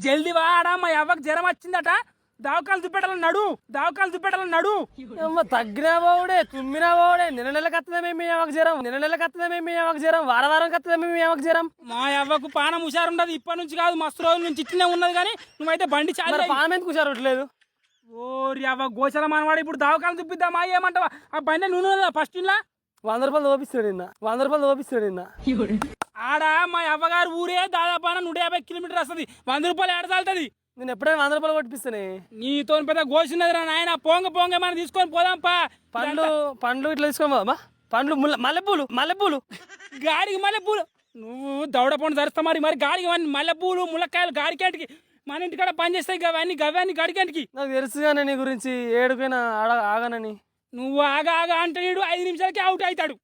జల్దీ వాడా మా అవ్వకు జ్వరం వచ్చిందట దావకాలు చూపెట్టాలని నడు తగ్గినా పోవుడే తుమ్మినా పోవుడే నెలకు వస్తుందేమే మీ అవ్వకు జ్వరం వారం వస్తుందేమే మీ అవ్వకు జ్వరం. మా అవ్వకు పానం హుషారుండదు ఇప్పటి నుంచి కాదు మస్తు రోజుల నుంచి ఇట్లనే ఉన్నది కానీ నువ్వైతే బండి చాలా పానం ఎందుకు హుషారుట్లేదు? ఓరి అవ్వ గోచర మనవాడు ఇప్పుడు దావకాలు చూపిద్దామా ఏమంటావా ఆ బండి నూనె ఫస్ట్ ఇలా 100 రూపాయలు ఓపిస్తాడు నిన్న ఆడ మా అవ్వగారు ఊరే దాదాపు 150 కిలోమీటర్ వస్తుంది 100 రూపాయలు ఏడతాల్తుంది. నేను ఎప్పుడైనా 100 రూపాయలు కొట్టిస్తానే. నీతో పెద్ద గోసినది రా నాయన పొంగ మనం తీసుకొని పోదాంపా. పండ్లు ఇట్లా తీసుకోమా పండ్లు మల్లెపూలు గాడికి మల్లెపూలు నువ్వు దౌడ పండు ధరుస్తా మరి గాడికి మల్లెపూలు ములక్కాయలు గాడికేటికి మన ఇంటికాడ పని చేస్తాయి గవ్వాన్ని గడికేంటికి. నాకు తెలుసుగానే నీ గురించి ఏడుకైనా ఆగానని. నువ్వు ఆగా అంటే 5 నిమిషాలకి అవుట్ అవుతాడు.